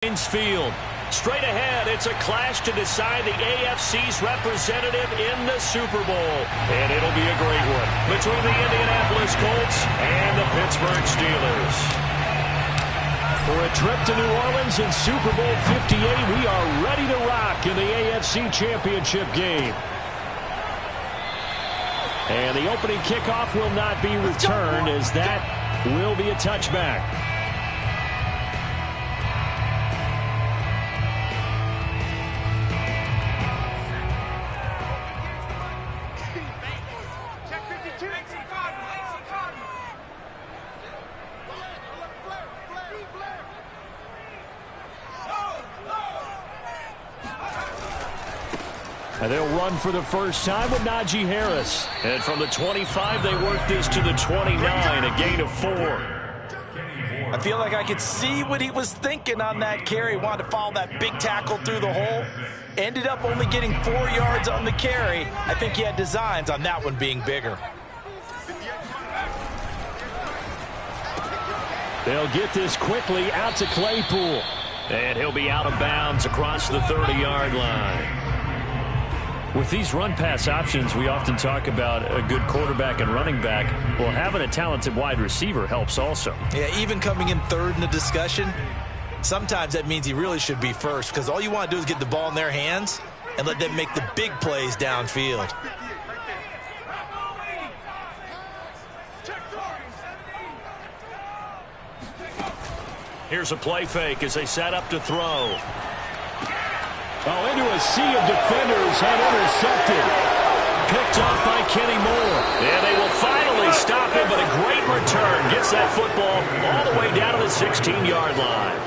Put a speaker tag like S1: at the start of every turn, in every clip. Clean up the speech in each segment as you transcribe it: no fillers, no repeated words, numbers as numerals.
S1: Field. Straight ahead, it's a clash to decide the AFC's representative in the Super Bowl. And it'll be a great one between the Indianapolis Colts and the Pittsburgh Steelers. For a trip to New Orleans in Super Bowl 58, we are ready to rock in the AFC Championship game. And the opening kickoff will not be returned, as that will be a touchback. And they'll run for the first time with Najee Harris. And from the 25, they work this to the 29, a gain of 4.
S2: I feel like I could see what he was thinking on that carry. Wanted to follow that big tackle through the hole. Ended up only getting 4 yards on the carry. I think he had designs on that one being bigger.
S1: They'll get this quickly out to Claypool. And he'll be out of bounds across the 30-yard line. With these run-pass options, we often talk about a good quarterback and running back. Well, having a talented wide receiver helps also.
S2: Yeah, even coming in third in the discussion, sometimes that means he really should be first, because all you want to do is get the ball in their hands and let them make the big plays downfield.
S1: Here's a play fake as they set up to throw. Oh, into a sea of defenders and intercepted. Picked off by Kenny Moore. And they will finally stop him, but a great return. Gets that football all the way down to the 16-yard line.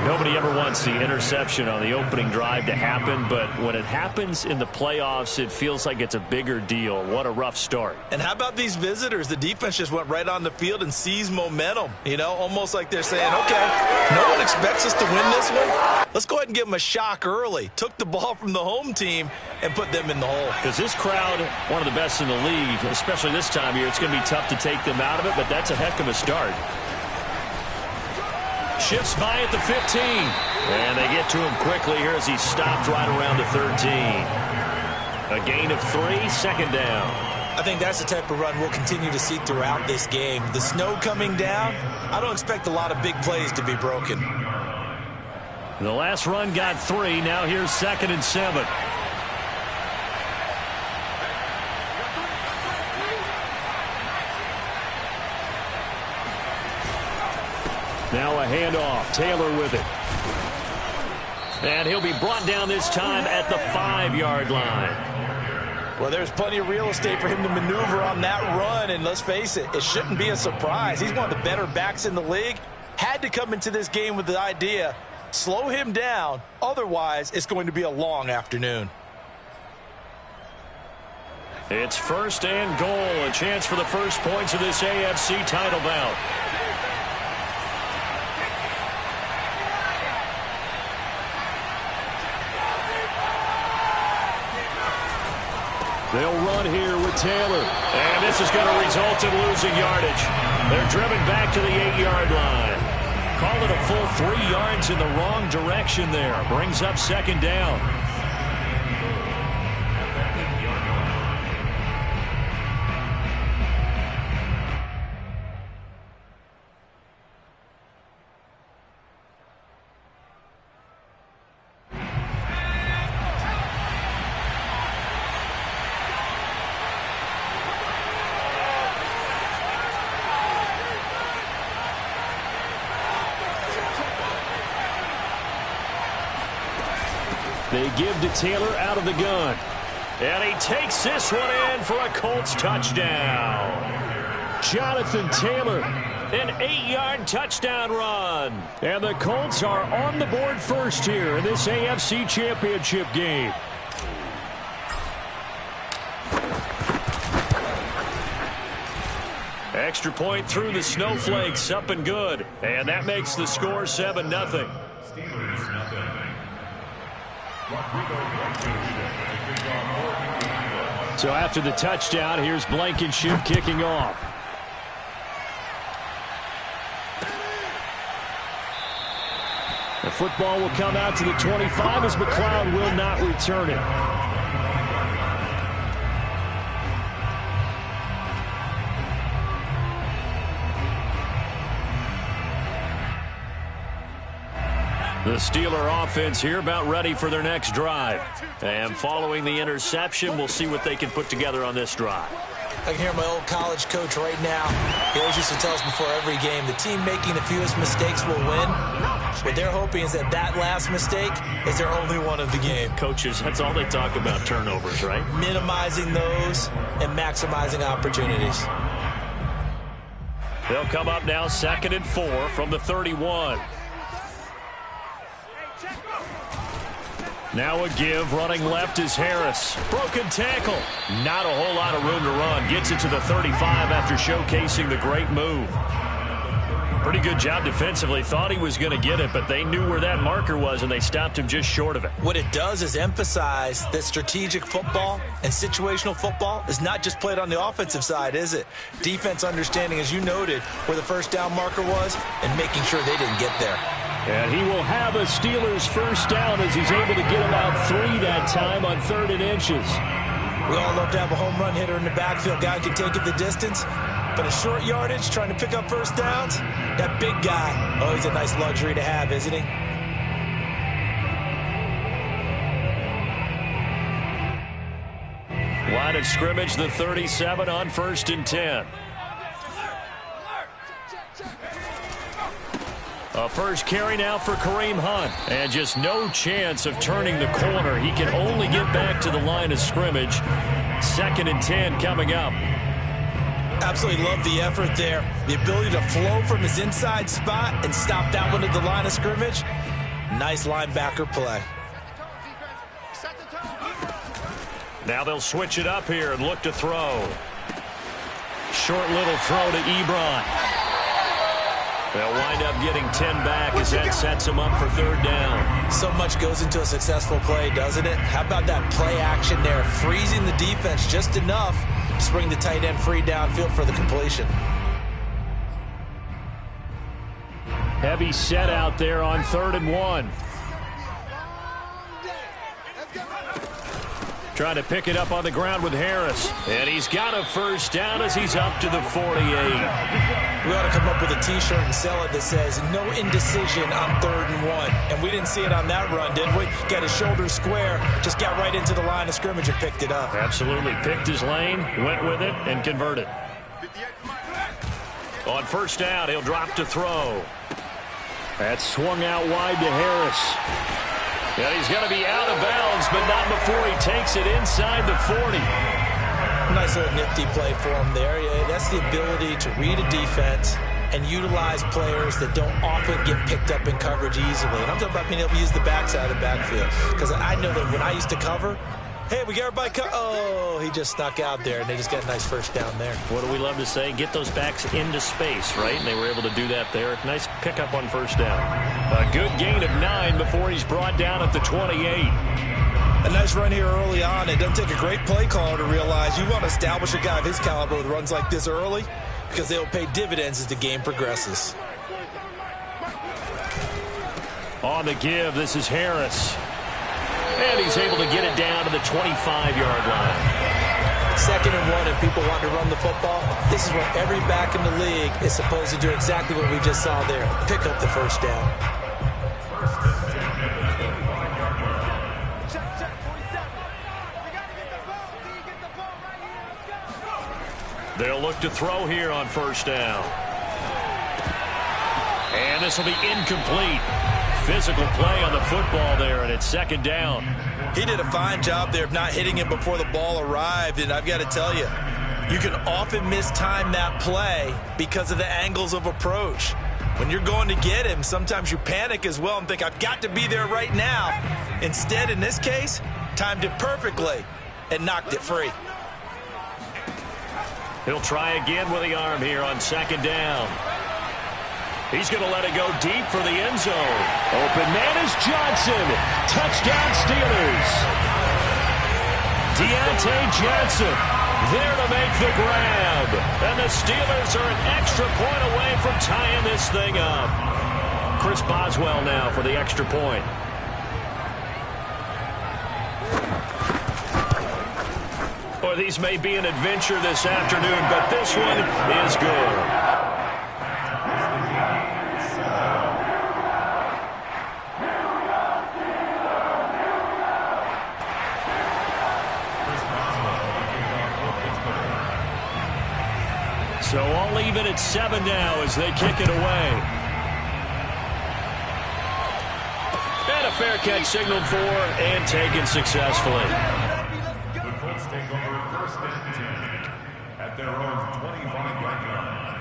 S1: Nobody ever wants the interception on the opening drive to happen, but when it happens in the playoffs, it feels like it's a bigger deal. What a rough start.
S2: And how about these visitors? The defense just went right on the field and seized momentum. You know, almost like they're saying, okay, no one expects us to win this one. Let's go ahead and give them a shock early. Took the ball from the home team and put them in the hole.
S1: Because this crowd, one of the best in the league, especially this time of year, it's going to be tough to take them out of it, but that's a heck of a start. Shifts by at the 15. And they get to him quickly here as he stopped right around the 13. A gain of 3, second down.
S2: I think that's the type of run we'll continue to see throughout this game. The snow coming down, I don't expect a lot of big plays to be broken.
S1: The last run got 3. Now here's 2nd and 7. Now a handoff. Taylor with it. And he'll be brought down this time at the 5-yard line.
S2: Well, there's plenty of real estate for him to maneuver on that run. And let's face it, it shouldn't be a surprise. He's one of the better backs in the league. Had to come into this game with the idea, slow him down. Otherwise, it's going to be a long afternoon.
S1: It's 1st and goal. A chance for the first points of this AFC title bout. They'll run here with Taylor. And this is going to result in losing yardage. They're driven back to the 8-yard line. Call it a full 3 yards in the wrong direction there. Brings up 2nd down. They give to Taylor out of the gun. And he takes this one in for a Colts touchdown. Jonathan Taylor, an 8-yard touchdown run. And the Colts are on the board first here in this AFC Championship game. Extra point through the snowflakes, up and good. And that makes the score 7-0. So after the touchdown, here's Blankenship kicking off. The football will come out to the 25 as McLeod will not return it. The Steeler offense here about ready for their next drive. And following the interception, we'll see what they can put together on this drive.
S2: I can hear my old college coach right now. He always used to tell us before every game, the team making the fewest mistakes will win. What they're hoping is that last mistake is their only one of the game.
S1: Coaches, that's all they talk about, turnovers, right?
S2: Minimizing those and maximizing opportunities.
S1: They'll come up now 2nd and 4 from the 31. Now a give, running left is Harris. Broken tackle. Not a whole lot of room to run. Gets it to the 35 after showcasing the great move. Pretty good job defensively. Thought he was going to get it, but they knew where that marker was, and they stopped him just short of it.
S2: What it does is emphasize that strategic football and situational football is not just played on the offensive side, is it? Defense understanding, as you noted, where the first down marker was and making sure they didn't get there.
S1: And he will have a Steelers first down as he's able to get about 3 that time on 3rd and inches.
S2: We all love to have a home run hitter in the backfield. Guy can take it the distance. But a short yardage, trying to pick up first downs, that big guy, oh, he's a nice luxury to have, isn't he?
S1: Line of scrimmage, the 37 on 1st and 10. A first carry now for Kareem Hunt. And just no chance of turning the corner. He can only get back to the line of scrimmage. 2nd and 10 coming up.
S2: Absolutely love the effort there. The ability to flow from his inside spot and stop that one at the line of scrimmage. Nice linebacker play.
S1: Now they'll switch it up here and look to throw. Short little throw to Ebron. They'll wind up getting 10 back as that sets them up for 3rd down.
S2: So much goes into a successful play, doesn't it? How about that play action there? Freezing the defense just enough to bring the tight end free downfield for the completion.
S1: Heavy set out there on 3rd and 1. Trying to pick it up on the ground with Harris. And he's got a first down as he's up to the 48.
S2: We ought to come up with a T-shirt and sell it that says, no indecision on 3rd and 1. And we didn't see it on that run, did we? Got his shoulders square, just got right into the line of scrimmage and picked it up.
S1: Absolutely. Picked his lane, went with it, and converted. On 1st down, he'll drop to throw. That's swung out wide to Harris. And he's going to be out of bounds, but not before he takes it inside the 40.
S2: Nice little nifty play for him there. Yeah, that's the ability to read a defense and utilize players that don't often get picked up in coverage easily. And I'm talking about being able to use the backside of the backfield. Because I know that when I used to cover, hey, we got everybody oh, he just snuck out there, and they just got a nice first down there.
S1: What do we love to say? Get those backs into space, right? And they were able to do that there. Nice pickup on 1st down. A good gain of 9 before he's brought down at the 28.
S2: A nice run here early on. It doesn't take a great play caller to realize you want to establish a guy of his caliber with runs like this early because they'll pay dividends as the game progresses.
S1: On the give, this is Harris. And he's able to get it down to the 25-yard line.
S2: 2nd and 1, if people want to run the football, this is where every back in the league is supposed to do exactly what we just saw there. Pick up the first down.
S1: They'll look to throw here on 1st down. And this will be incomplete. Physical play on the football there, and it's 2nd down.
S2: He did a fine job there of not hitting it before the ball arrived, and I've got to tell you, you can often mistime that play because of the angles of approach. When you're going to get him, sometimes you panic as well and think, I've got to be there right now. Instead, in this case, timed it perfectly and knocked it free.
S1: He'll try again with the arm here on 2nd down. He's going to let it go deep for the end zone. Open man is Johnson. Touchdown Steelers. Deontay Johnson there to make the grab. And the Steelers are an extra point away from tying this thing up. Chris Boswell now for the extra point. Boy, these may be an adventure this afternoon, but this one is good. So all even at 7 now as they kick it away. And a fair catch signaled for and taken successfully.
S3: The Colts take over first and 10 at their own 25-yard line.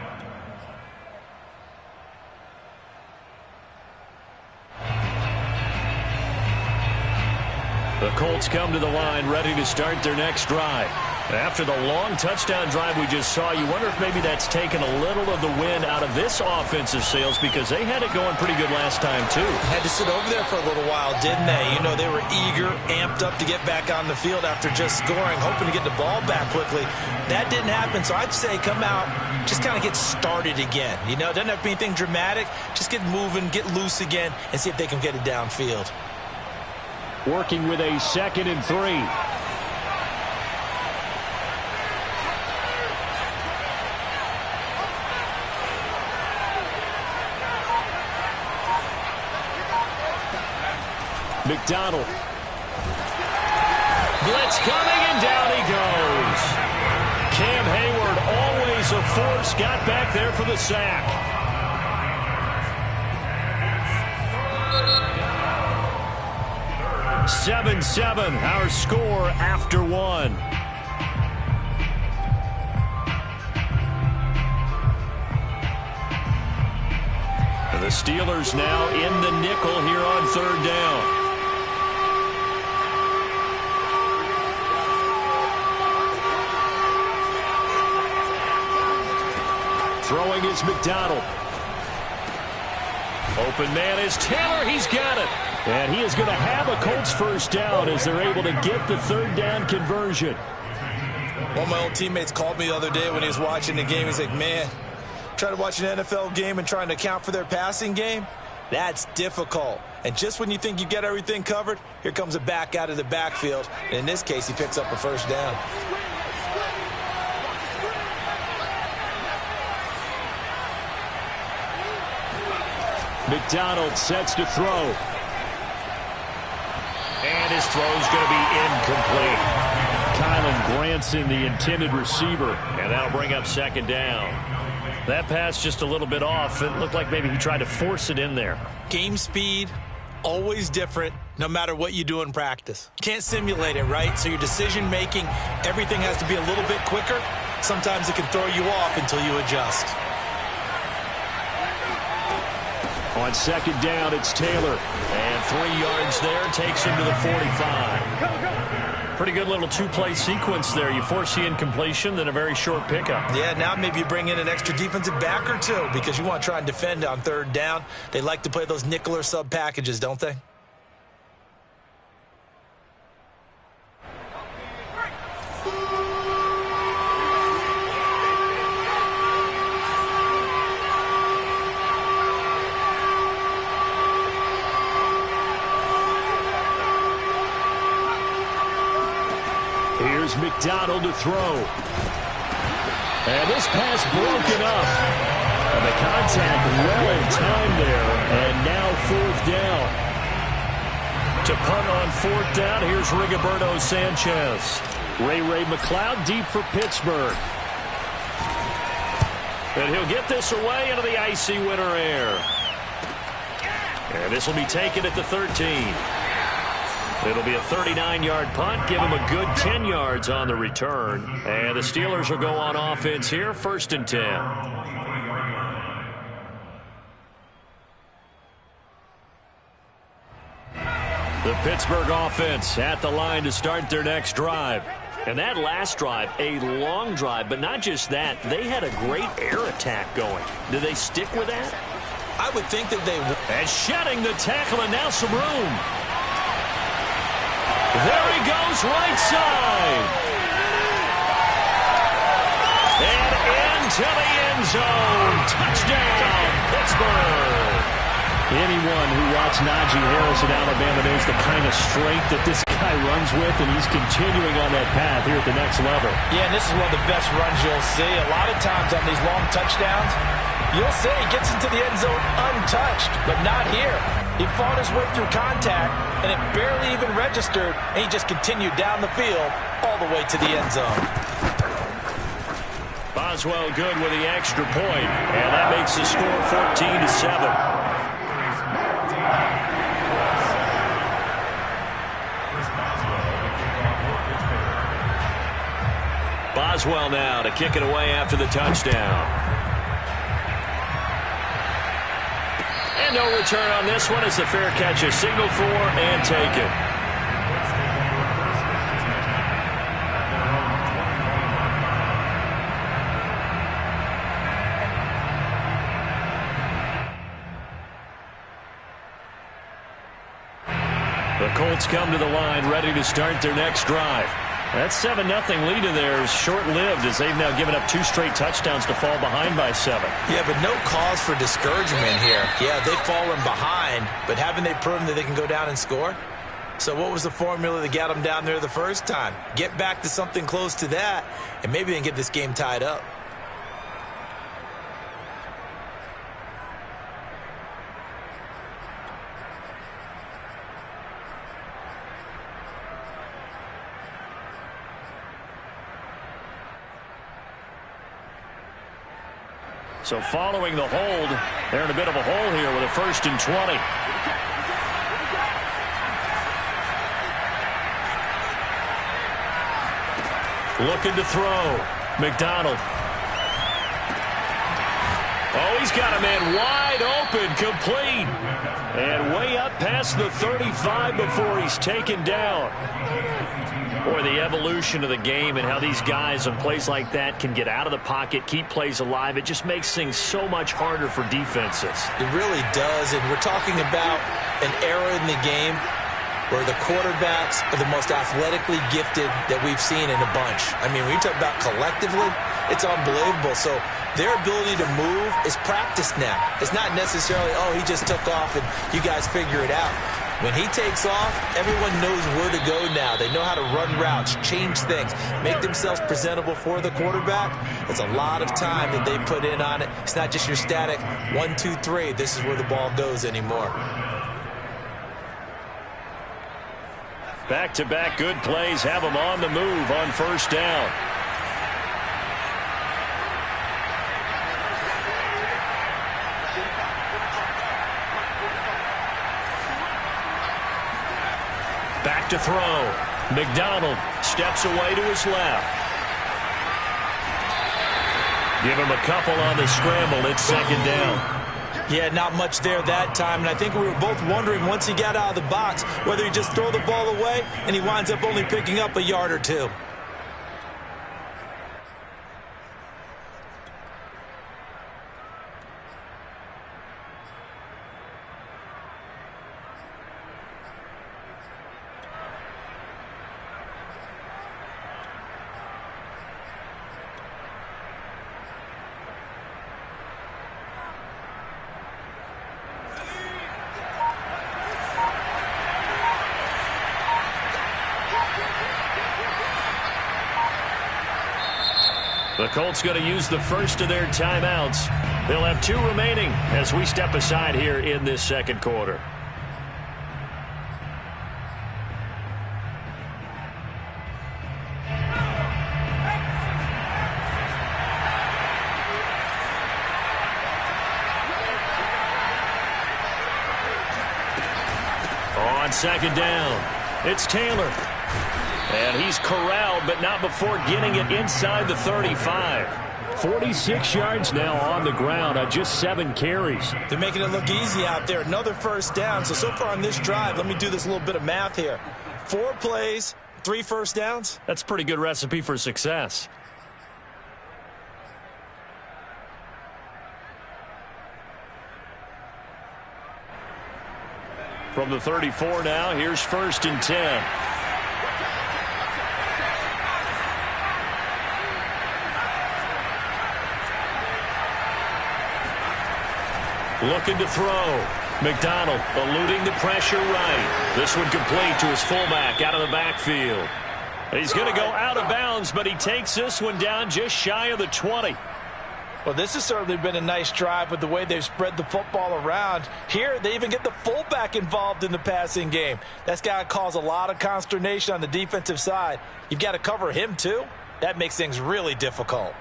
S1: The Colts come to the line ready to start their next drive. After the long touchdown drive we just saw, you wonder if maybe that's taken a little of the wind out of this offensive sails because they had it going pretty good last time, too.
S2: Had to sit over there for a little while, didn't they? You know, they were eager, amped up to get back on the field after just scoring, hoping to get the ball back quickly. That didn't happen, so I'd say come out, just kind of get started again. You know, it doesn't have to be anything dramatic. Just get moving, get loose again, and see if they can get it downfield.
S1: Working with a 2nd and 3. McDonald. Blitz coming, and down he goes. Cam Hayward, always a force, got back there for the sack. "7-7", our score after 1. The Steelers now in the nickel here on 3rd down. Throwing is McDonald. Open man is Taylor. He's got it. And he is going to have a Colts first down as they're able to get the 3rd down conversion.
S2: One of my old teammates called me the other day when he was watching the game. He's like, man, trying to watch an NFL game and trying to account for their passing game, that's difficult. And just when you think you get everything covered, here comes a back out of the backfield. And in this case, he picks up a first down.
S1: McDonald sets to throw. And his throw is going to be incomplete. Kylan Granson, the intended receiver. And that'll bring up 2nd down. That pass just a little bit off. It looked like maybe he tried to force it in there.
S2: Game speed, always different, no matter what you do in practice. Can't simulate it, right? So your decision making, everything has to be a little bit quicker. Sometimes it can throw you off until you adjust.
S1: On 2nd down, it's Taylor. And 3 yards there, takes him to the 45. Pretty good little 2-play sequence there. You force the incompletion, then a very short pickup.
S2: Yeah, now maybe you bring in an extra defensive back or two because you want to try and defend on 3rd down. They like to play those nickel or sub packages, don't they?
S1: Here's McDonald to throw. And this pass broken up. And the contact well in time there. And now 4th down. To punt on 4th down, here's Rigoberto Sanchez. Ray McLeod deep for Pittsburgh. And he'll get this away into the icy winter air. And this will be taken at the 13. It'll be a 39-yard punt. Give him a good 10 yards on the return. And the Steelers will go on offense here, 1st and 10. The Pittsburgh offense at the line to start their next drive. And that last drive, a long drive, but not just that. They had a great air attack going. Do they stick with that?
S2: I would think that they would.
S1: And shedding the tackle, and now some room. There he goes, right side. And into the end zone. Touchdown, Pittsburgh. Anyone who watched Najee Harris at Alabama knows the kind of strength that this guy runs with, and he's continuing on that path here at the next level.
S2: Yeah, and this is one of the best runs you'll see. A lot of times on these long touchdowns, you'll say he gets into the end zone untouched, but not here. He fought his way through contact, and it barely even registered, and he just continued down the field all the way to the end zone.
S1: Boswell good with the extra point, and that makes the score 14-7. Boswell now to kick it away after the touchdown. And no return on this one as the fair catch is signaled for and taken. The Colts come to the line ready to start their next drive. That 7-0 lead of theirs short-lived as they've now given up 2 straight touchdowns to fall behind by 7.
S2: Yeah, but no cause for discouragement here. Yeah, they've fallen behind, but haven't they proven that they can go down and score? So what was the formula that got them down there the first time? Get back to something close to that, and maybe they can get this game tied up.
S1: So following the hold, they're in a bit of a hole here with a 1st and 20. Looking to throw. McDonald. Oh, he's got a man wide open, complete. And way up past the 35 before he's taken down. Boy, the evolution of the game and how these guys on plays like that can get out of the pocket, keep plays alive, it just makes things so much harder for defenses.
S2: It really does, and we're talking about an era in the game where the quarterbacks are the most athletically gifted that we've seen in a bunch. I mean, when you talk about collectively, it's unbelievable. So their ability to move is practiced now. It's not necessarily, oh, he just took off and you guys figure it out. When he takes off, everyone knows where to go now. They know how to run routes, change things, make themselves presentable for the quarterback. It's a lot of time that they put in on it. It's not just your static 1, 2, 3. This is where the ball goes anymore.
S1: Back-to-back good plays have them on the move on 1st down. Back to throw. McDonald steps away to his left. Give him a couple on the scramble. It's 2nd down.
S2: Yeah, not much there that time, and I think we were both wondering once he got out of the box whether he just throw the ball away and he winds up only picking up a yard or 2.
S1: The Colts going to use the first of their timeouts. They'll have 2 remaining as we step aside here in this 2nd quarter. On 2nd down, it's Taylor. And he's corralled, but not before getting it inside the 35. 46 yards now on the ground on just 7 carries.
S2: They're making it look easy out there. Another 1st down. So far on this drive, let me do this little bit of math here. 4 plays, 3 1st downs.
S1: That's a pretty good recipe for success. From the 34 now, here's 1st and 10. Looking to throw. McDonald eluding the pressure right. This one complete to his fullback out of the backfield. He's going to go out of bounds, but he takes this one down just shy of the 20.
S2: Well, this has certainly been a nice drive with the way they've spread the football around. Here, they even get the fullback involved in the passing game. That's got to cause a lot of consternation on the defensive side. You've got to cover him, too. That makes things really difficult.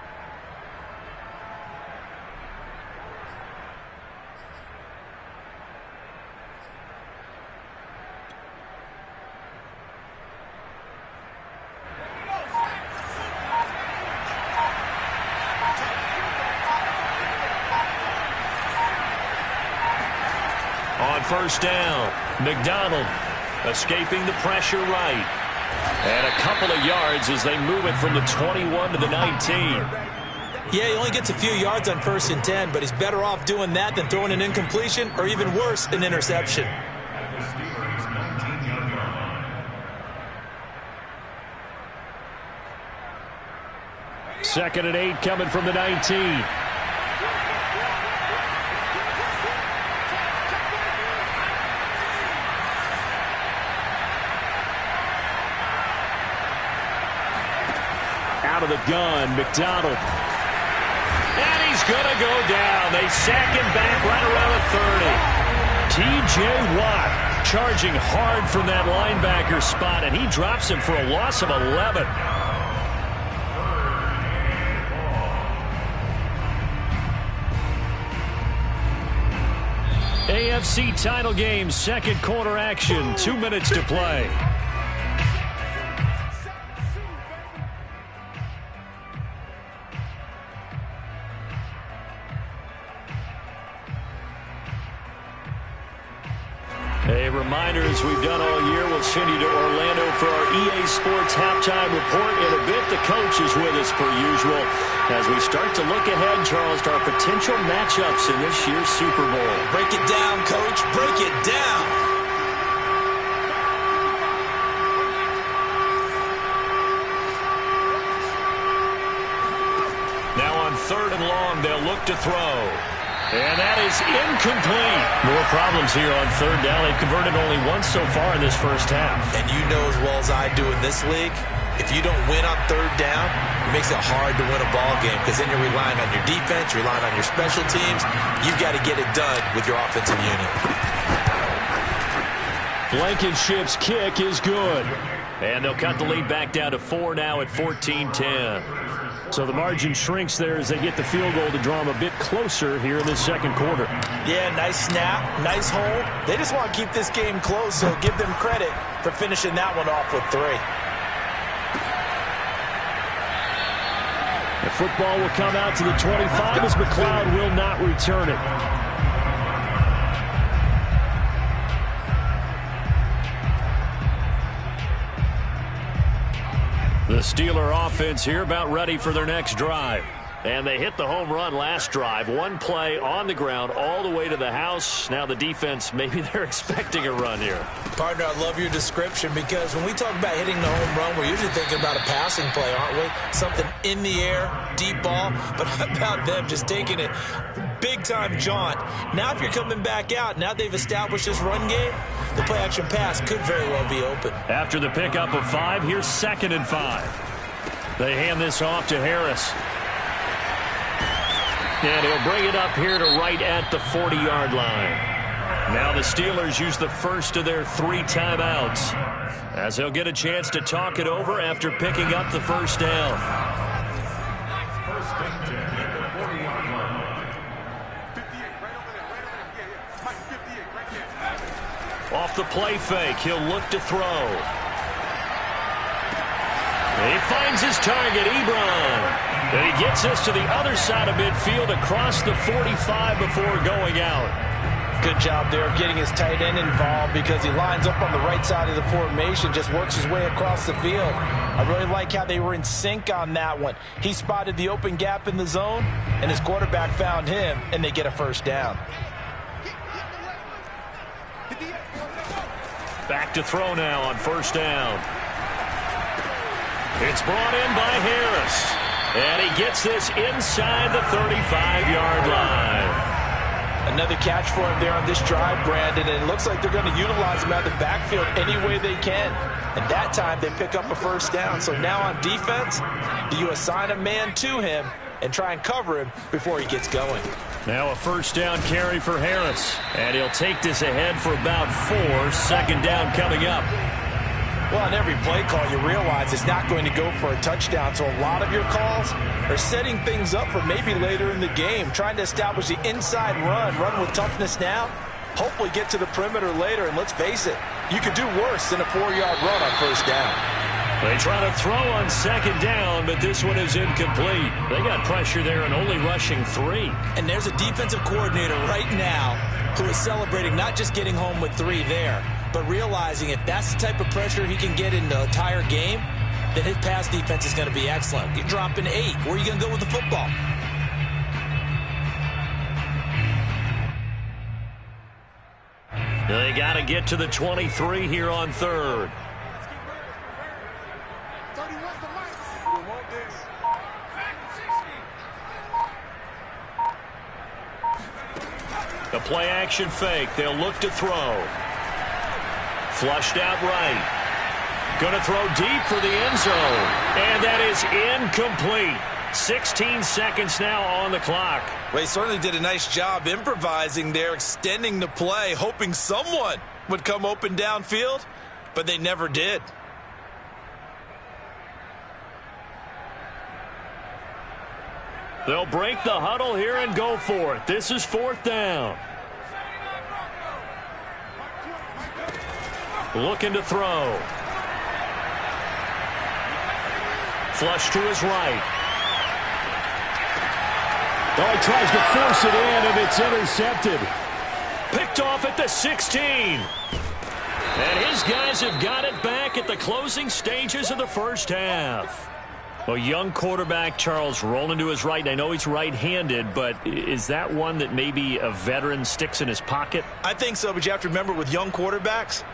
S1: On first down, McDonald escaping the pressure right. And a couple of yards as they move it from the 21 to the 19.
S2: Yeah, he only gets a few yards on 1st and 10, but he's better off doing that than throwing an incompletion or even worse, an interception.
S3: At the Steelers' 19-yard line.
S1: 2nd and 8 coming from the 19. Out of the gun, McDonald. And he's going to go down. They sack him back right around the 30. T.J. Watt charging hard from that linebacker spot, and he drops him for a loss of 11. AFC title game, second quarter action, 2 minutes to play. Hey, reminder, as we've done all year, we'll send you to Orlando for our EA Sports halftime report. In a bit, the coach is with us per usual as we start to look ahead, Charles, to our potential matchups in this year's Super Bowl.
S2: Break it down, Coach. Break it down.
S1: Now on 3rd and long, they'll look to throw. And that is incomplete. More problems here on 3rd down. They've converted only once so far in this first half.
S2: And you know as well as I do in this league, if you don't win on 3rd down, it makes it hard to win a ball game because then you're relying on your defense, you're relying on your special teams. You've got to get it done with your offensive unit.
S1: Blankenship's kick is good. And they'll cut the lead back down to 4 now at 14-10. So the margin shrinks there as they get the field goal to draw them a bit closer here in the second quarter.
S2: Yeah, nice snap, nice hold. They just want to keep this game close, so give them credit for finishing that one off with 3.
S1: The football will come out to the 25 as McLeod will not return it. The Steeler offense here about ready for their next drive. And they hit the home run last drive. One play on the ground all the way to the house. Now the defense, maybe they're expecting a run here.
S2: Partner, I love your description because when we talk about hitting the home run, we're usually thinking about a passing play, aren't we? Something in the air, deep ball. But how about them just taking it big-time jaunt? Now if you're coming back out, now they've established this run game, the play-action pass could very well be open.
S1: After the pickup of 5, here's 2nd and 5. They hand this off to Harris. And he'll bring it up here to right at the 40-yard line. Now the Steelers use the first of their 3 timeouts as they'll get a chance to talk it over after picking up the first down.
S3: First and 10 at the 40-yard line.
S1: Off the play fake, he'll look to throw. He finds his target, Ebron. And he gets this to the other side of midfield across the 45 before going out.
S2: Good job there of getting his tight end involved because he lines up on the right side of the formation, just works his way across the field. I really like how they were in sync on that one. He spotted the open gap in the zone, and his quarterback found him, and they get a first down.
S1: Back to throw now on first down. It's brought in by Harris. And he gets this inside the 35-yard line.
S2: Another catch for him there on this drive, Brandon, and it looks like they're going to utilize him out of the backfield any way they can. And that time, they pick up a first down. So now on defense, do you assign a man to him and try and cover him before he gets going?
S1: Now a first down carry for Harris. And he'll take this ahead for about 4. Second down coming up.
S2: Well, on every play call, you realize it's not going to go for a touchdown. So a lot of your calls are setting things up for maybe later in the game, trying to establish the inside run with toughness now, hopefully get to the perimeter later. And let's face it, you could do worse than a 4-yard run on first down.
S1: They try to throw on second down, but this one is incomplete. They got pressure there and only rushing 3.
S2: And there's a defensive coordinator right now who is celebrating not just getting home with 3 there, but realizing if that's the type of pressure he can get in the entire game, then his pass defense is going to be excellent. You're dropping 8. Where are you going to go with the football?
S1: They got to get to the 23 here on third. The play action fake. They'll look to throw. Flushed out right. Going to throw deep for the end zone. And that is incomplete. 16 seconds now on the clock.
S2: Well, he certainly did a nice job improvising there, extending the play, hoping someone would come open downfield, but they never did.
S1: They'll break the huddle here and go for it. This is 4th down. Looking to throw. Flush to his right.
S4: Oh, he tries to force it in, and it's intercepted.
S1: Picked off at the 16. And his guys have got it back at the closing stages of the first half. Well, young quarterback Charles rolling to his right. And I know he's right-handed, but is that one that maybe a veteran sticks in his pocket?
S2: I think so, but you have to remember with young quarterbacks,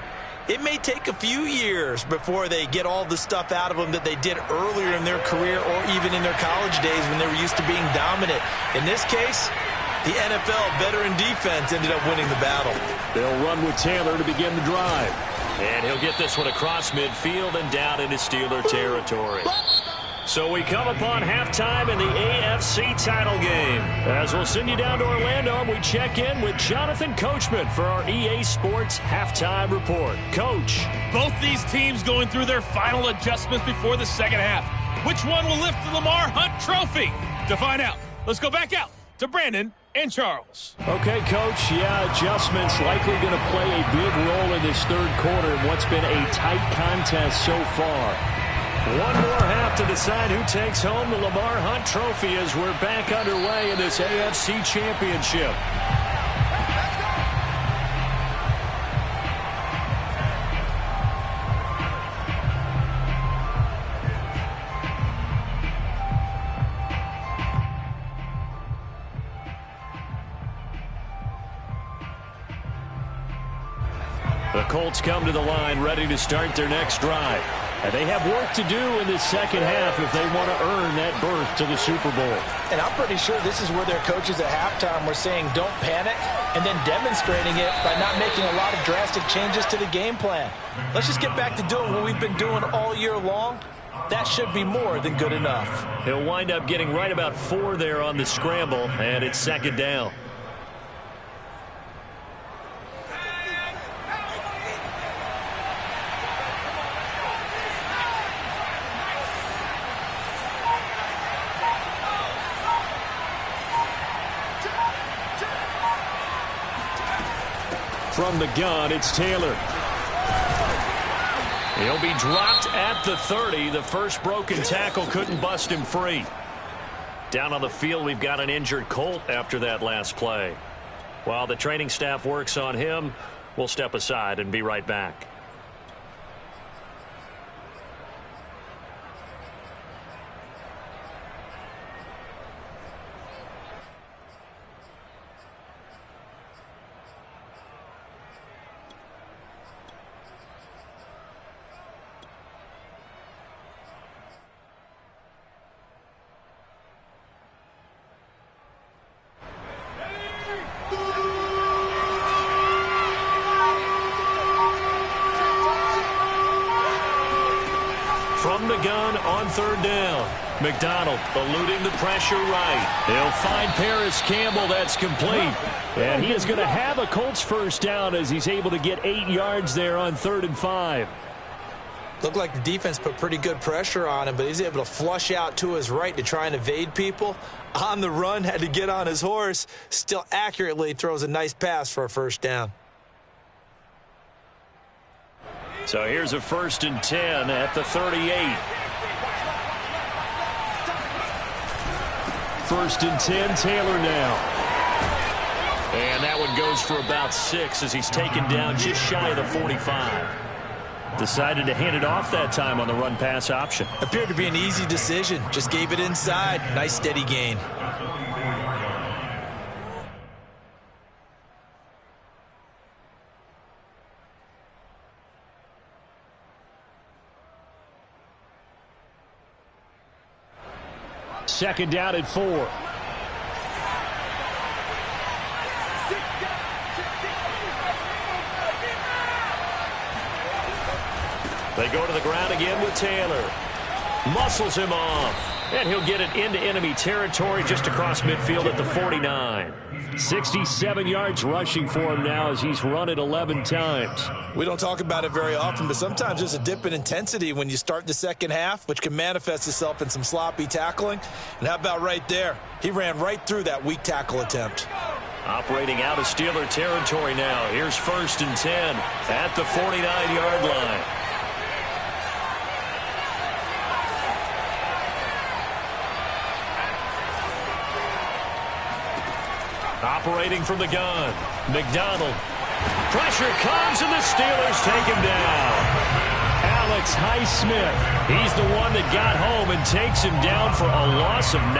S2: it may take a few years before they get all the stuff out of them that they did earlier in their career or even in their college days when they were used to being dominant. In this case, the NFL veteran defense ended up winning the battle.
S4: They'll run with Taylor to begin the drive.
S1: And he'll get this one across midfield and down into Steeler territory. So we come upon halftime in the AFC title game. As we'll send you down to Orlando, and we check in with Jonathan Coachman for our EA Sports Halftime Report. Coach.
S5: Both these teams going through their final adjustments before the second half. Which one will lift the Lamar Hunt Trophy? To find out, let's go back out to Brandon and Charles.
S4: Okay, Coach. Yeah, adjustments likely going to play a big role in this third quarter in what's been a tight contest so far.
S1: One more half to decide who takes home the Lamar Hunt Trophy as we're back underway in this AFC Championship. The Colts come to the line ready to start their next drive. And they have work to do in this second half if they want to earn that berth to the Super Bowl.
S2: And I'm pretty sure this is where their coaches at halftime were saying don't panic and then demonstrating it by not making a lot of drastic changes to the game plan. Let's just get back to doing what we've been doing all year long. That should be more than good enough.
S1: He'll wind up getting right about 4 there on the scramble, and it's second down. From the gun, it's Taylor. He'll be dropped at the 30. The first broken tackle couldn't bust him free. Down on the field, we've got an injured Colt after that last play. While the training staff works on him, we'll step aside and be right back. from the gun on third down. McDonald eluding the pressure right. He'll find Paris Campbell. That's complete. And he is going to have a Colts first down as he's able to get 8 yards there on 3rd and 5.
S2: Looked like the defense put pretty good pressure on him, but he's able to flush out to his right to try and evade people. On the run, had to get on his horse. Still accurately throws a nice pass for a first down.
S1: So here's a 1st and 10 at the 38. 1st and 10, Taylor now. And that one goes for about 6 as he's taken down just shy of the 45. Decided to hand it off that time on the run-pass option.
S2: Appeared to be an easy decision. Just gave it inside. Nice steady gain.
S1: Second down at 4. They go to the ground again with Taylor. Muscles him off. And he'll get it into enemy territory just across midfield at the 49. 67 yards rushing for him now as he's run it 11 times.
S2: We don't talk about it very often, but sometimes there's a dip in intensity when you start the second half, which can manifest itself in some sloppy tackling. And how about right there? He ran right through that weak tackle attempt.
S1: Operating out of Steeler territory now. Here's 1st and 10 at the 49-yard line. Operating from the gun. McDonald. Pressure comes and the Steelers take him down. Alex Highsmith. He's the one that got home and takes him down for a loss of 9.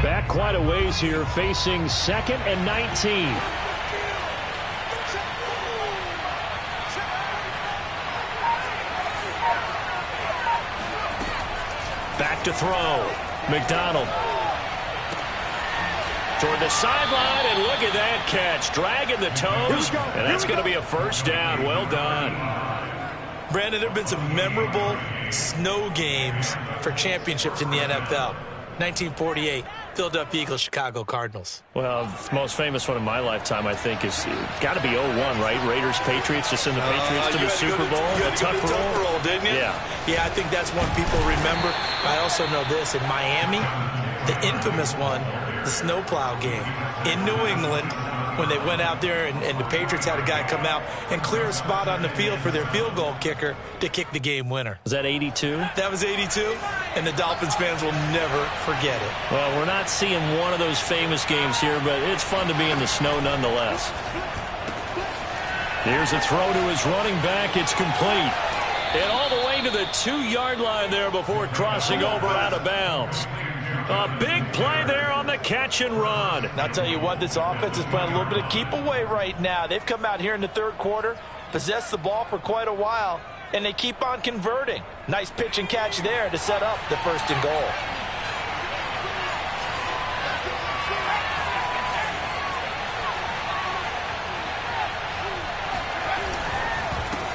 S1: Back quite a ways here, facing 2nd and 19. Back to throw. McDonald. Toward the sideline, and look at that catch. Dragging the toes, and that's going to be a first down. Well done.
S2: Brandon, there have been some memorable snow games for championships in the NFL. 1948, Philadelphia Eagles, Chicago Cardinals.
S1: Well, the most famous one in my lifetime, I think, is got to be 01, right? Raiders, Patriots, to send the Patriots to the Super Bowl.
S2: The Tuck roll, didn't you?
S1: Yeah.
S2: Yeah, I think that's one people remember. I also know this. In Miami, the infamous one, the snowplow game. In New England, when they went out there and the Patriots had a guy come out and clear a spot on the field for their field goal kicker to kick the game winner.
S1: Was that 82?
S2: That was 82, and the Dolphins fans will never forget it.
S1: Well, we're not seeing one of those famous games here, but it's fun to be in the snow nonetheless. Here's a throw to his running back. It's complete. And all the way to the 2-yard line there before crossing over out of bounds. A big play there on the catch and run.
S2: And I'll tell you what, this offense is playing a little bit of keep away right now. They've come out here in the third quarter, possessed the ball for quite a while, and they keep on converting. Nice pitch and catch there to set up the 1st and goal.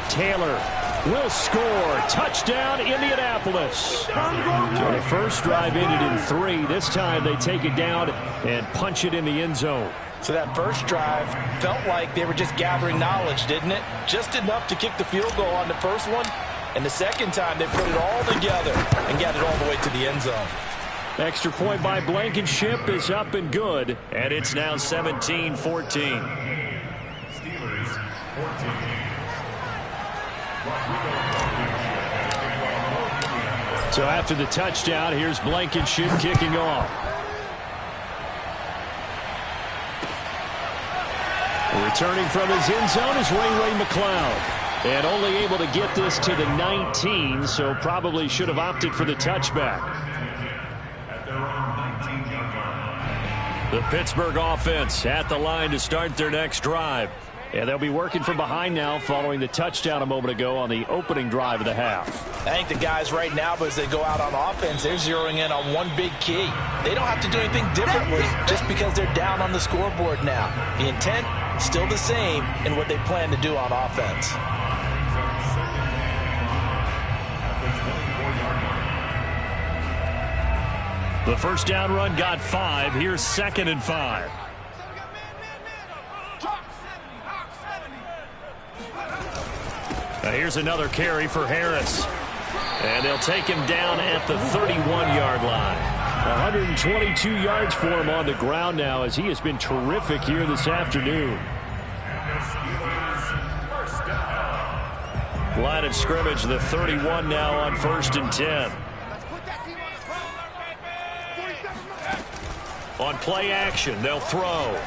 S1: Taylor will score. Touchdown, Indianapolis. So the first drive ended in 3. This time they take it down and punch it in the end zone.
S2: So that first drive felt like they were just gathering knowledge, didn't it? Just enough to kick the field goal on the first one. And the second time they put it all together and got it all the way to the end zone.
S1: Extra point by Blankenship is up and good. And it's now 17-14.
S3: Steelers 14.
S1: So after the touchdown, here's Blankenship kicking off. Returning from his end zone is Ray McCloud. And only able to get this to the 19, so probably should have opted for the touchback.
S3: At their own 19-yard line.
S1: The Pittsburgh offense at the line to start their next drive.
S4: Yeah, they'll be working from behind now following the touchdown a moment ago on the opening drive of the half.
S2: I think the guys right now, as they go out on offense, they're zeroing in on one big key. They don't have to do anything differently just because they're down on the scoreboard now. The intent, still the same in what they plan to do on offense.
S4: The first down run got 5. Here's 2nd and 5. Now here's another carry for Harris. And they'll take him down at the 31-yard line. 122 yards for him on the ground now as he has been terrific here this afternoon. Line of scrimmage, the 31 now on 1st and 10. On play action, they'll throw.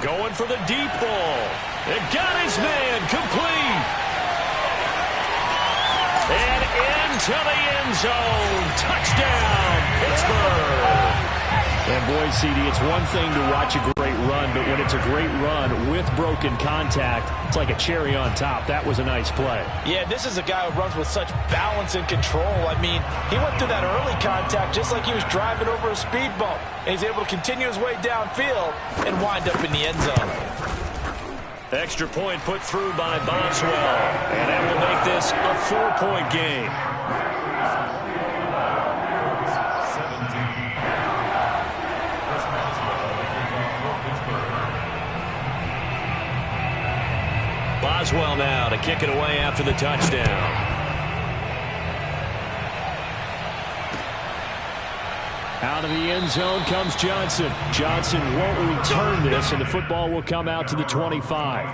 S4: Going for the deep ball. It got his man complete. And into the end zone. Touchdown, Pittsburgh. And boy, CD, it's one thing to watch a great run, but when it's a great run with broken contact, it's like a cherry on top. That was a nice play.
S2: Yeah, this is a guy who runs with such balance and control. I mean, he went through that early contact just like he was driving over a speed bump. And he's able to continue his way downfield and wind up in the end zone.
S4: Extra point put through by Boswell. And that will make this a 4-point game. Boswell now to kick it away after the touchdown. Out of the end zone comes Johnson. Johnson won't return this, and the football will come out to the 25.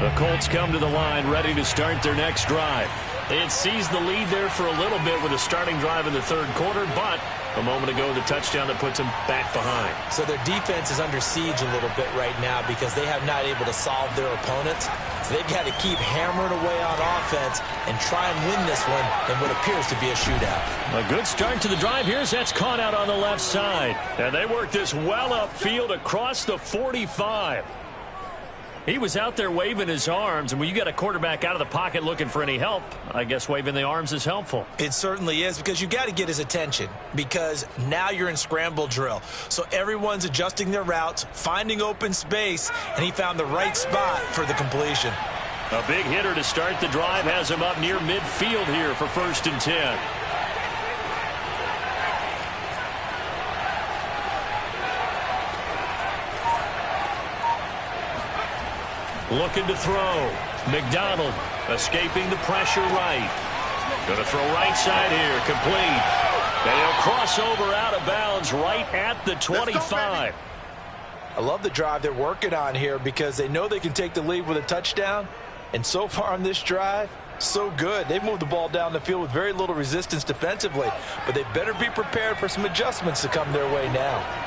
S4: The Colts come to the line ready to start their next drive. They had seized the lead there for a little bit with a starting drive in the third quarter, but a moment ago the touchdown that puts them back behind.
S2: So their defense is under siege a little bit right now because they have not able to solve their opponents. So they've got to keep hammering away on offense and try and win this one in what appears to be a shootout.
S4: A good start to the drive here as that's caught out on the left side. And they work this well upfield across the 45. He was out there waving his arms, and when you got a quarterback out of the pocket looking for any help, I guess waving the arms is helpful.
S2: It certainly is, because you got to get his attention, because now you're in scramble drill. So everyone's adjusting their routes, finding open space, and he found the right spot for the completion.
S4: A big hitter to start the drive has him up near midfield here for 1st and 10. Looking to throw. McDonald escaping the pressure right. Going to throw right side here. Complete. And he'll cross over out of bounds right at the 25.
S2: I love the drive they're working on here because they know they can take the lead with a touchdown. And so far on this drive, so good. They've moved the ball down the field with very little resistance defensively. But they better be prepared for some adjustments to come their way now.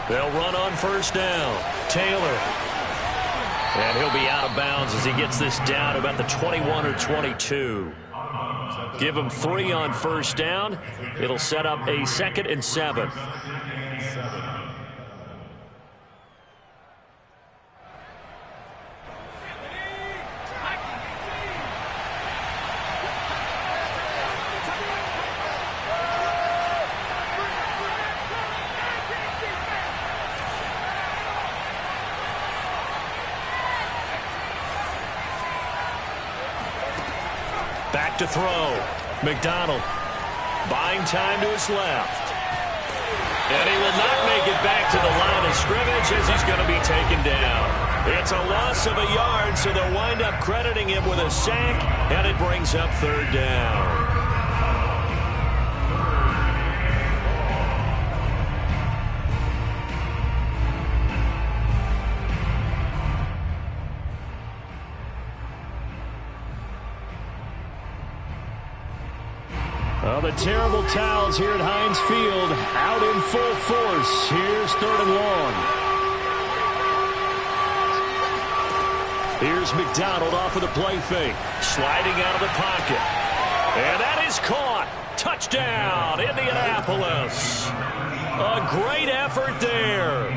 S4: They'll run on 1st down. Taylor. And he'll be out of bounds as he gets this down about the 21 or 22. Give him 3 on 1st down. It'll set up a 2nd and 7. Back to throw. McDonald buying time to his left. And he will not make it back to the line of scrimmage as he's going to be taken down. It's a loss of a yard, so they'll wind up crediting him with a sack, and it brings up 3rd down.
S1: Well, the terrible towels here at Heinz Field out in full force. Here's 3rd and long. Here's McDonald off with a play fake.
S4: Sliding out of the pocket. And that is caught. Touchdown, Indianapolis. A great effort there.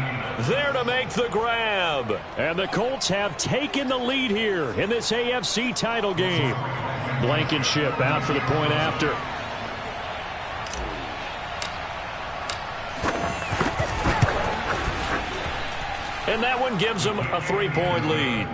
S4: There to make the grab.
S1: And the Colts have taken the lead here in this AFC title game. Blankenship out for the point after.
S4: And that one gives them a 3-point lead.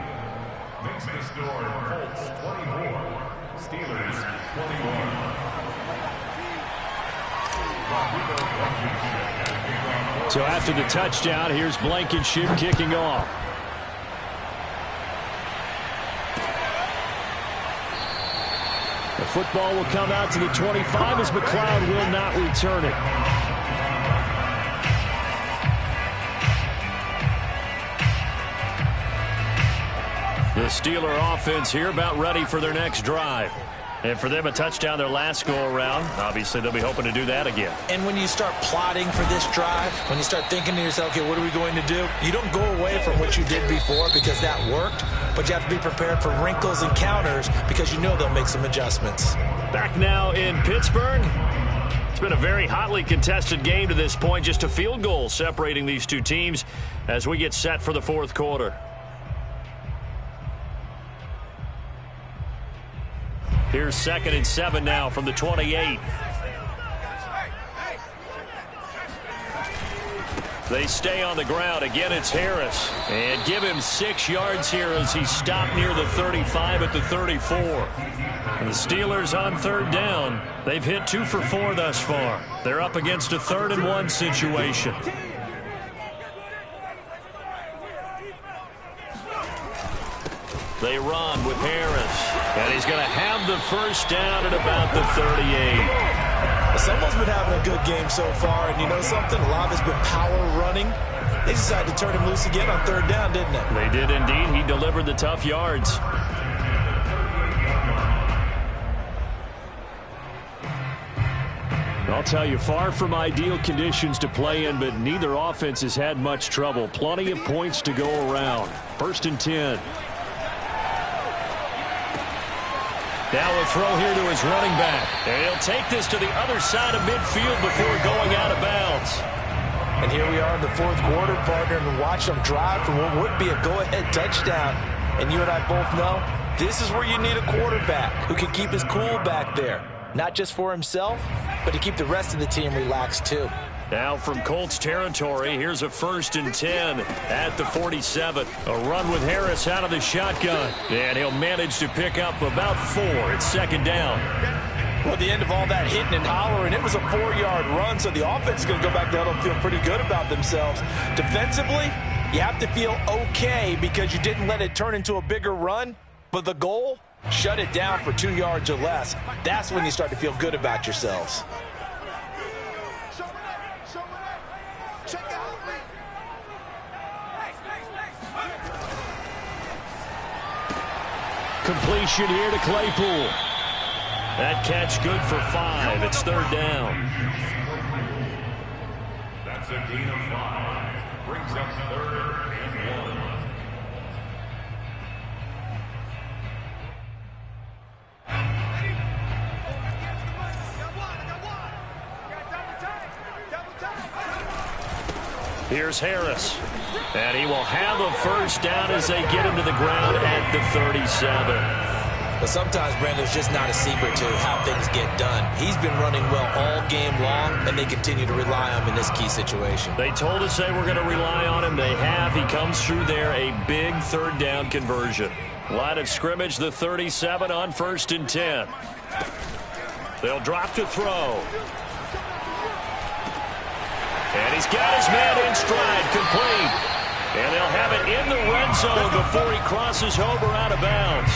S3: Makes the score Colts 24, Steelers 21.
S1: So after the touchdown, here's Blankenship kicking off. The football will come out to the 25 as McLeod will not return it. The Steeler offense here about ready for their next drive. And for them, a touchdown their last go-around. Obviously, they'll be hoping to do that again.
S2: And when you start plotting for this drive, when you start thinking to yourself, okay, what are we going to do? You don't go away from what you did before because that worked, but you have to be prepared for wrinkles and counters because you know they'll make some adjustments.
S4: Back now in Pittsburgh. It's been a very hotly contested game to this point. Just a field goal separating these two teams as we get set for the 4th quarter. Here's 2nd and 7 now from the 28. They stay on the ground. Again, it's Harris. And give him 6 yards here as he stopped near the 35 at the 34. And the Steelers on 3rd down. They've hit 2 for 4 thus far. They're up against a 3rd and 1 situation. They run with Harris. And he's going to have the 1st down at about the 38.
S2: Someone's been having a good game so far, and you know something? A lot of it's been power running. They decided to turn him loose again on 3rd down, didn't they?
S4: They did indeed. He delivered the tough yards.
S1: I'll tell you, far from ideal conditions to play in, but neither offense has had much trouble. Plenty of points to go around. 1st and 10.
S4: Now a throw here to his running back. And he'll take this to the other side of midfield before going out of bounds.
S2: And here we are in the 4th quarter, partner, and watch them drive for what would be a go-ahead touchdown. And you and I both know this is where you need a quarterback who can keep his cool back there. Not just for himself, but to keep the rest of the team relaxed too.
S4: Now from Colts territory, here's a 1st and 10 at the 47. A run with Harris out of the shotgun. And he'll manage to pick up about 4. It's 2nd down.
S2: Well, at the end of all that hitting and hollering, it was a 4-yard run, so the offense is going to go back there and feel pretty good about themselves. Defensively, you have to feel okay because you didn't let it turn into a bigger run, but the goal, shut it down for 2 yards or less. That's when you start to feel good about yourselves.
S1: Completion here to Claypool.
S4: That catch good for 5. It's 3rd down.
S3: That's a gain of 5. Brings up 3rd and 1.
S4: Here's Harris. And he will have a 1st down as they get him to the ground at the 37.
S2: But sometimes, Brandon, it's just not a secret to how things get done. He's been running well all game long, and they continue to rely on him in this key situation.
S4: They told us they were going to rely on him. They have. He comes through there, a big 3rd down conversion. Line of scrimmage, the 37 on 1st and 10. They'll drop to throw. And he's got his man in stride, complete. And they'll have it in the red zone before he crosses over out of bounds.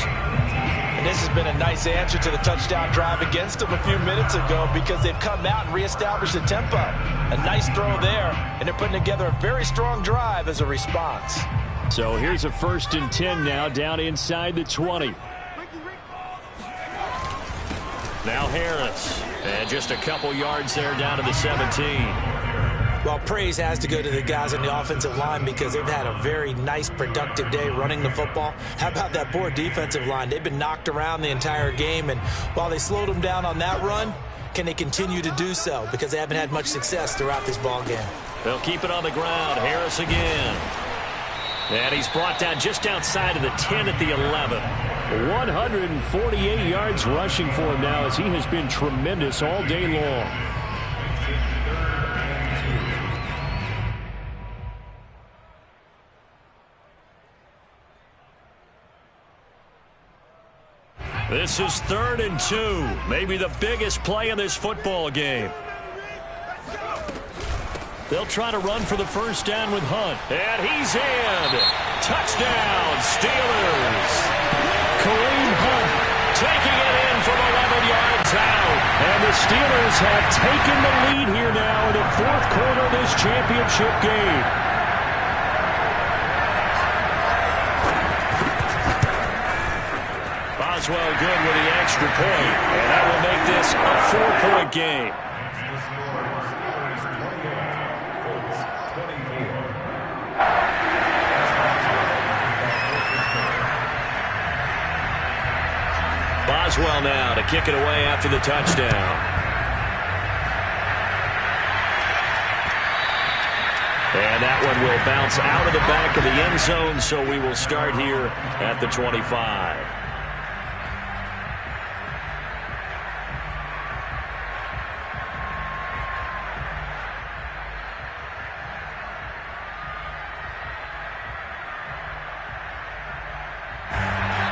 S2: And this has been a nice answer to the touchdown drive against them a few minutes ago because they've come out and reestablished the tempo. A nice throw there, and they're putting together a very strong drive as a response.
S1: So here's a 1st and 10 now down inside the 20.
S4: Now Harris. And just a couple yards there down to the 17.
S2: Well, praise has to go to the guys on the offensive line because they've had a very nice, productive day running the football. How about that poor defensive line? They've been knocked around the entire game, and while they slowed them down on that run, can they continue to do so? Because they haven't had much success throughout this ball game.
S4: They'll keep it on the ground. Harris again. And he's brought down just outside of the 10 at the 11.
S1: 148 yards rushing for him now as he has been tremendous all day long.
S4: This is 3rd and 2. Maybe the biggest play in this football game. They'll try to run for the first down with Hunt. And he's in. Touchdown, Steelers.
S1: Kareem Hunt
S4: Taking it in from 11 yards out.
S1: And the Steelers have taken the lead here now in the 4th quarter of this championship game.
S4: Boswell good with the extra point. And that will make this a 4-point game. Boswell now to kick it away after the touchdown. And that one will bounce out of the back of the end zone, so we will start here at the 25.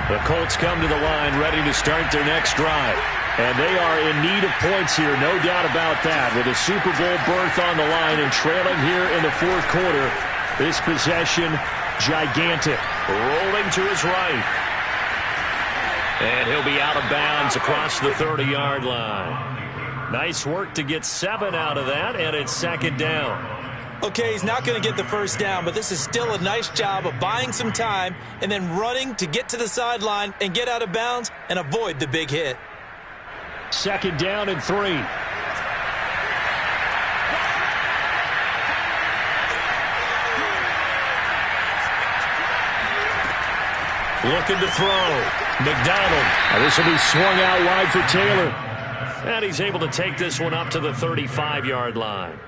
S4: The Colts come to the line ready to start their next drive. And they are in need of points here, no doubt about that. With a Super Bowl berth on the line and trailing here in the 4th quarter. This possession, gigantic. Rolling to his right. And he'll be out of bounds across the 30-yard line. Nice work to get 7 out of that, and it's 2nd down.
S2: Okay, he's not going to get the first down, but this is still a nice job of buying some time and then running to get to the sideline and get out of bounds and avoid the big hit.
S1: 2nd down and 3.
S4: Looking to throw. McDonald.
S1: This will be swung out wide for Taylor.
S4: And he's able to take this one up to the 35-yard line.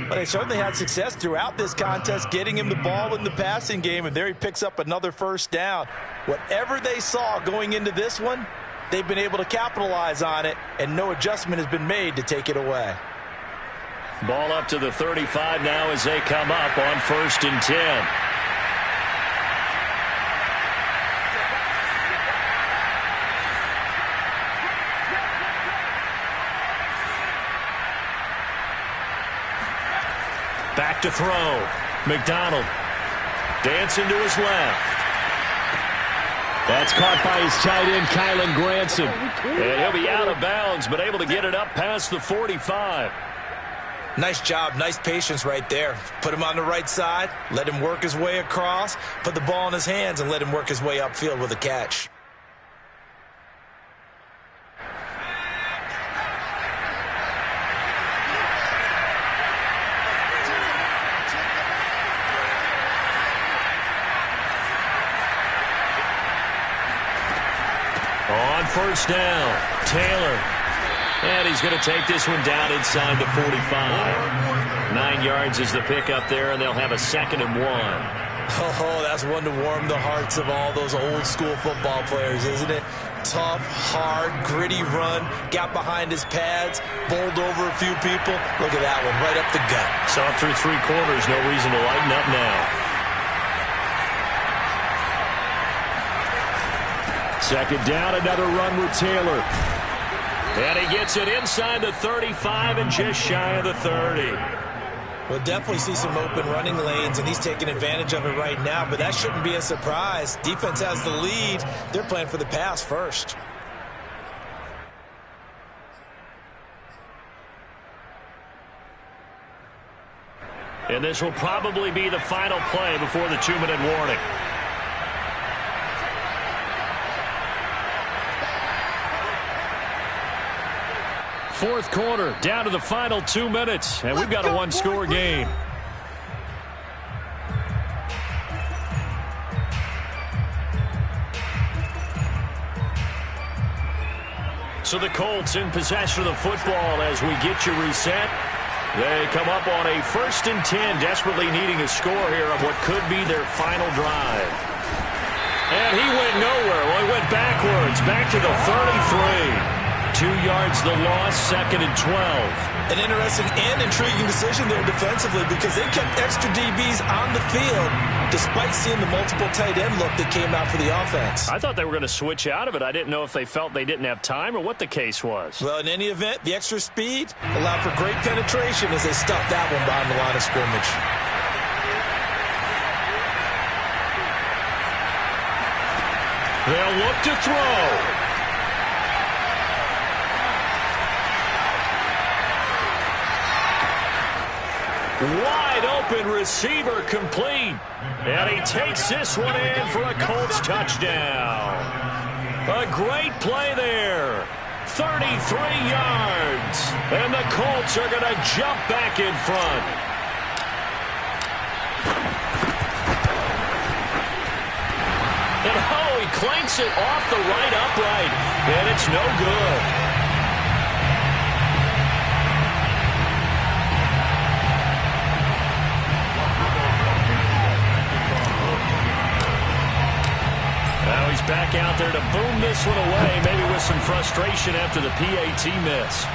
S2: Well, they certainly had success throughout this contest, getting him the ball in the passing game, and there he picks up another first down. Whatever they saw going into this one, they've been able to capitalize on it, and no adjustment has been made to take it away.
S4: Ball up to the 35 now as they come up on 1st and 10. Back to throw. McDonald. Dancing to his left.
S1: That's caught by his tight end, Kylan Granson.
S4: And he'll be out of bounds, but able to get it up past the 45.
S2: Nice job, nice patience right there. Put him on the right side, let him work his way across, put the ball in his hands, and let him work his way upfield with a catch.
S4: On 1st down, Taylor. And he's going to take this one down inside the 45. 9 yards is the pickup there, and they'll have a 2nd and 1.
S2: Oh, that's one to warm the hearts of all those old school football players, isn't it? Tough, hard, gritty run, got behind his pads, bowled over a few people. Look at that one, right up the gut.
S4: Saw it through 3 quarters, no reason to lighten up now.
S1: 2nd down, another run with Taylor.
S4: And he gets it inside the 35 and just shy of the 30.
S2: We'll definitely see some open running lanes, and he's taking advantage of it right now, but that shouldn't be a surprise. Defense has the lead. They're playing for the pass first.
S4: And this will probably be the final play before the 2-minute warning.
S1: fourth quarter, down to the final 2 minutes, and we've got a one-score game. So the Colts in possession of the football as we get you reset. They come up on a 1st and 10, desperately needing a score here on what could be their final drive. And he went nowhere. Well, he went backwards, back to the 33. 2 yards the loss, 2nd and 12.
S2: An interesting and intriguing decision there defensively because they kept extra DBs on the field despite seeing the multiple tight end look that came out for the offense.
S1: I thought they were going to switch out of it. I didn't know if they felt they didn't have time or what the case was.
S2: Well, in any event, the extra speed allowed for great penetration as they stuffed that one behind the line of scrimmage.
S1: They'll look to throw. Wide open receiver complete. And he takes this one in for a Colts touchdown. A great play there. 33 yards. And the Colts are going to jump back in front. And he clanks it off the right upright. And it's no good. Now he's back out there to boom this one away, maybe with some frustration after the PAT miss.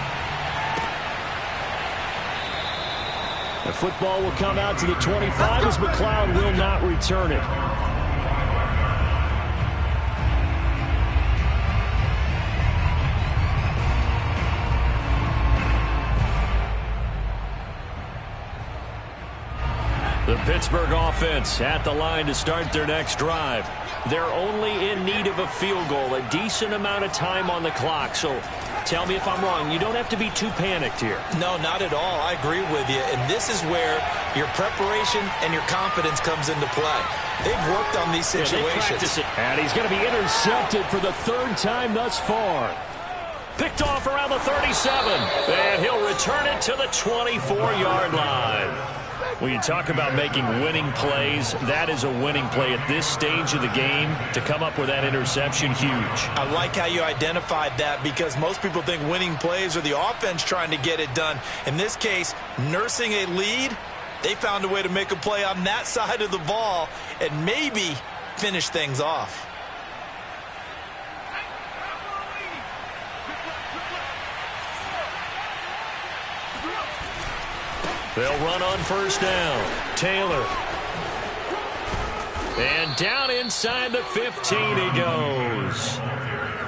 S1: The football will come out to the 25 as McLeod will not return it. The Pittsburgh offense at the line to start their next drive. They're only in need of a field goal, a decent amount of time on the clock. So tell me if I'm wrong. You don't have to be too panicked here.
S2: No, not at all. I agree with you. And this is where your preparation and your confidence comes into play. They've worked on these situations.
S1: And he's going to be intercepted for the 3rd time thus far. Picked off around the 37. And he'll return it to the 24-yard line. When you talk about making winning plays, that is a winning play at this stage of the game. To come up with that interception, huge.
S2: I like how you identified that because most people think winning plays are the offense trying to get it done. In this case, nursing a lead, they found a way to make a play on that side of the ball and maybe finish things off.
S1: They'll run on 1st down. Taylor. And down inside the 15 he goes.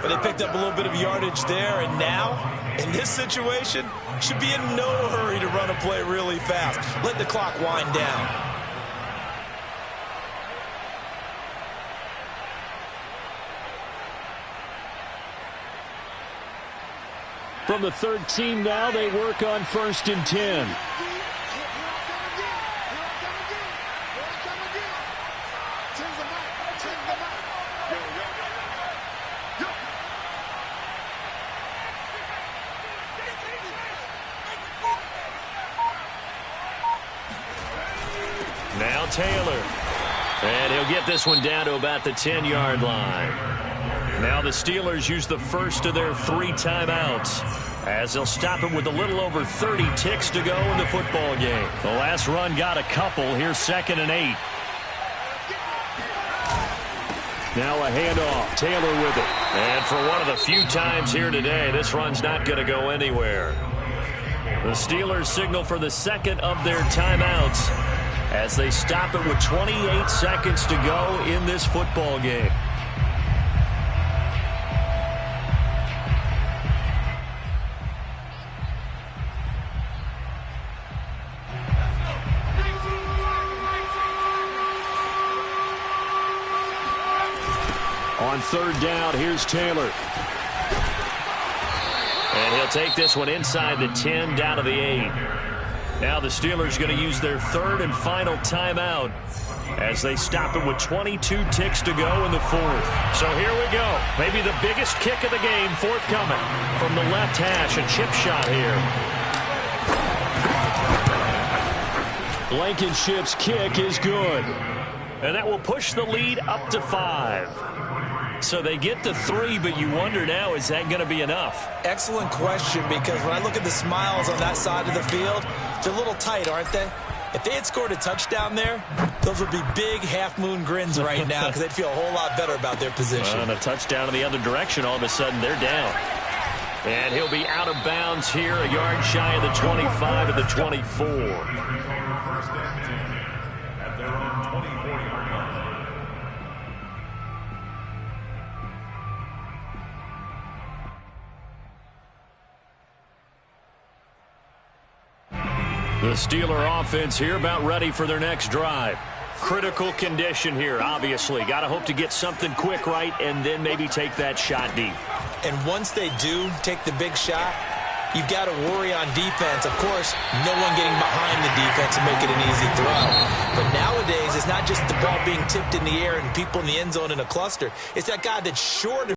S2: But they picked up a little bit of yardage there, and now, in this situation, should be in no hurry to run a play really fast. Let the clock wind down.
S1: From the 13 now, they work on 1st and 10. Now Taylor. And he'll get this one down to about the 10-yard line. Now the Steelers use the first of their 3 timeouts as they'll stop it with a little over 30 ticks to go in the football game. The last run got a couple. Here's 2nd and 8. Now a handoff. Taylor with it. And for one of the few times here today, this run's not going to go anywhere. The Steelers signal for the 2nd of their timeouts as they stop it with 28 seconds to go in this football game. On 3rd down, here's Taylor. And he'll take this one inside the 10, down to the 8.
S4: Now the Steelers going to use their third and final timeout as they stop it with 22 ticks to go in the fourth. So here we go. Maybe the biggest kick of the game forthcoming from the left hash. A chip shot here.
S1: Blankenship's kick is good.
S4: And that will push the lead up to 5. So they get to 3, but you wonder now, is that going to be enough?
S2: Excellent question, because when I look at the smiles on that side of the field, they're a little tight, aren't they? If they had scored a touchdown there, those would be big half-moon grins right now because they'd feel a whole lot better about their position.
S4: And a touchdown in the other direction, all of a sudden they're down. And he'll be out of bounds here, a yard shy of the 25 of the 24.
S3: First and 10 at their own 24-yard line.
S4: The Steeler offense here about ready for their next drive. Critical condition here, obviously. Got to hope to get something quick right and then maybe take that shot deep.
S2: And once they do take the big shot, you've got to worry on defense. Of course, no one getting behind the defense and make it an easy throw. But nowadays, it's not just the ball being tipped in the air and people in the end zone in a cluster. It's that guy that's short